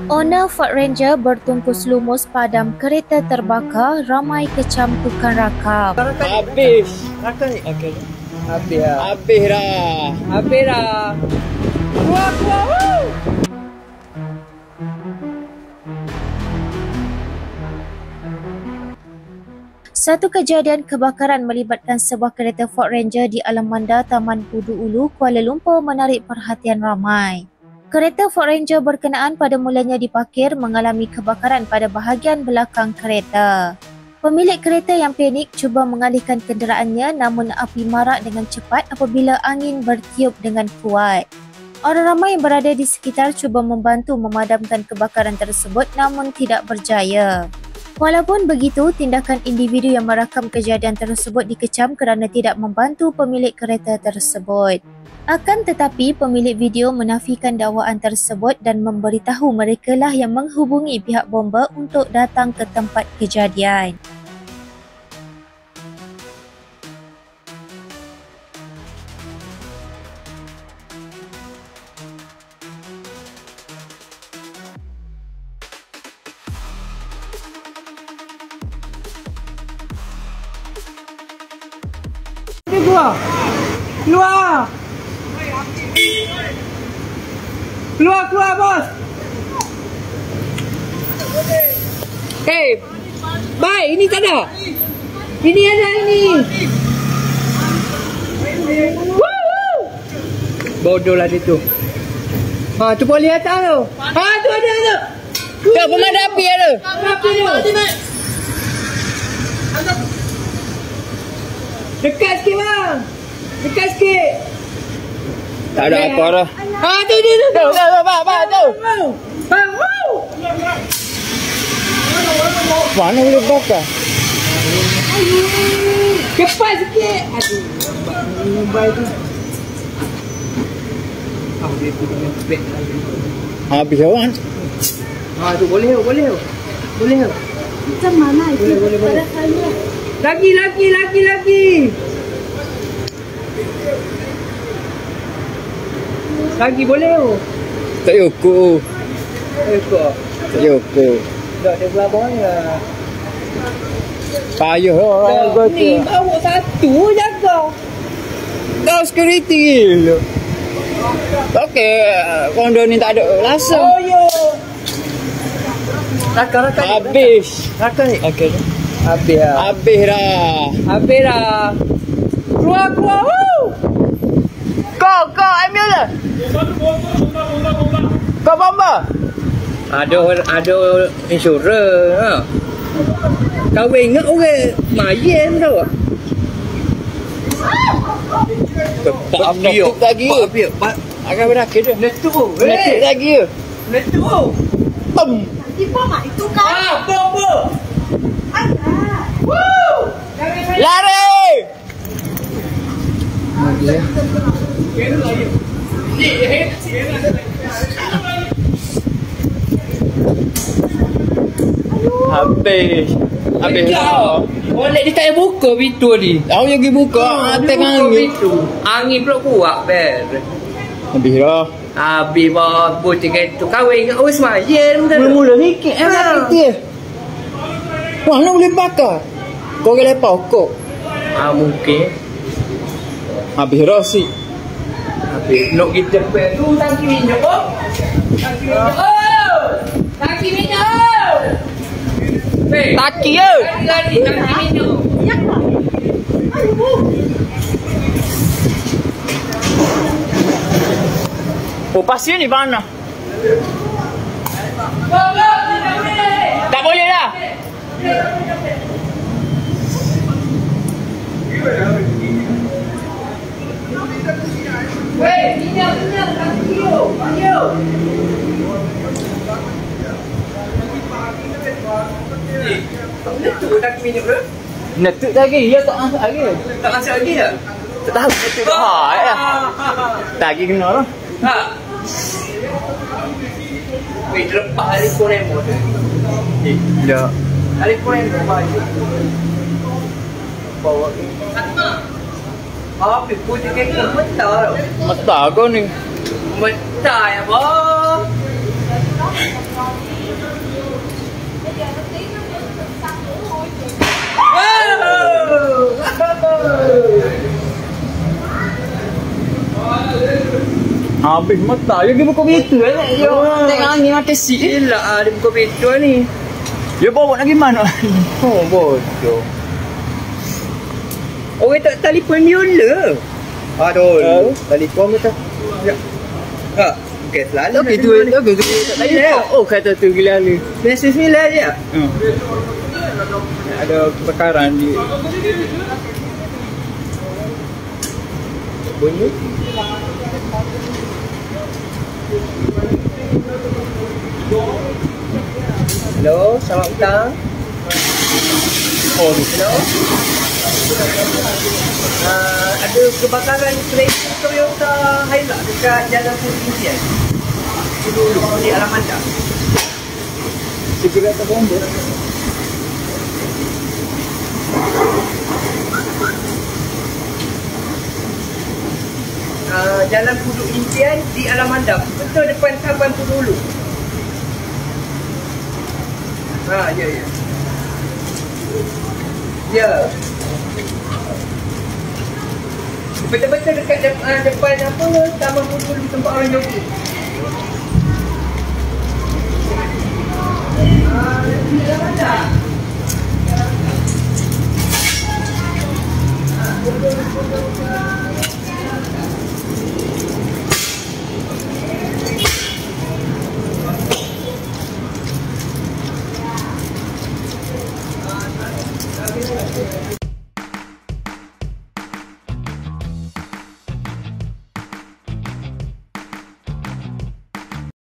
Owner Ford Ranger bertungkus lumus padam kereta terbakar, ramai kecam tukang rakam. Habis. Okey. Habis dah. Habis dah. Habis dah. Keluar, keluar. Woo! Satu kejadian kebakaran melibatkan sebuah kereta Ford Ranger di Alamanda, Taman Pudu Ulu, Kuala Lumpur menarik perhatian ramai. Kereta Ford Ranger berkenaan pada mulanya diparkir mengalami kebakaran pada bahagian belakang kereta. Pemilik kereta yang panik cuba mengalihkan kenderaannya, namun api marak dengan cepat apabila angin bertiup dengan kuat. Orang ramai yang berada di sekitar cuba membantu memadamkan kebakaran tersebut namun tidak berjaya. Walaupun begitu, tindakan individu yang merakam kejadian tersebut dikecam kerana tidak membantu pemilik kereta tersebut. Akan tetapi, pemilik video menafikan dakwaan tersebut dan memberitahu merekalah yang menghubungi pihak bomba untuk datang ke tempat kejadian. Keluar. Keluar. Keluar, keluar, bos. Baik, ini tak ada. Ini ada ini. Woo! Bodoh lah dia tu. Ha, tu boleh atas tu. Ha, tu ada tu. Tak pemadam api ada. Api tu. Dekat sikit bang. Dekat sikit. Tak ada apa dah. Ha, tu. Bang, tu. Bang, wow. Mana boleh bakar? Cepat sikit. Aduh. Mobile tu. Ah, dia tu dengan beg lagi. Habis awak. Ha, tu boleh. Macam mana itu? Boleh. Lagi. Lagi boleh tu. Tak cukup. Tak cukup. Tak ada belabangnya. Payah orang Ni bawa satu jaga. kau security gila. Okey, kondo ni tak ada langsung. Oh yo. Rakan. Habis. Rakan. Okey. Habis dah. Habis dah. Keluar. Woo! Kau ambil lah. Kau bomba. Ada insurans. Ha. Kau ingat orang mayen tau. Pak letup lagi ke? Akan berakhir dia. Letup. Letup lagi ke? Letup. Bom. Tiba mak itu kan? Bom. Woo! Lari. Habis dah. Boleh dia tak buka pintu ni. Aku yang pergi buka. Tengah angin. Angin pula kuat ber. Habis dah. Habis bos putih tu kau ingat semayen dah. Mula-mula sikit. Sikit. Wah, nak boleh bakar. Kau boleh lepas kok. Mungkin. Habis dah si. Habis nak kita ber tu tangki minyak. Tangki minyak. Taki ke? Tangki minyak. Oh, pasir ni mana? Tak boleh dah. Weh, minyak, tangki minyak. Letup tangki minyak ke? Letup lagi. Ya tak masuk lagi. Tak masuk lagi tak? Tak tahu letup dah. Tak lagi kena lah. Ha. Weh, lepas hari Koremo tu. Ya. Hari Koremo baju. Bawa ni. Apa putih kek mentah. Mata kau ni. Mentah ya, bos. Habis mata. Dia buka pintu lah. Dia tengok angin mata sik. Gila dia buka pintu ni. Dia bawa lagi mana? Oh bodoh. Orang tak telefon biola. Aduh. Telefon betul. Ya. Ha, bukan selalu. Okey tu. Okey tu. Tak tanya. Oh kata tu gila ni. Mesej sembilan je. Ada kebakaran di Bunyi. Hello, selamat petang. oh Hello. Ada kebakaran kereta Toyota Hilux dekat Jalan Putih dulu di Alamanda. segera terbomba. Jalan Puduk Impian di Alamanda, betul depan Taman Pudulu. Ya. Ya. Betul-betul dekat depan apa Taman Pudulu tempat orang jogging.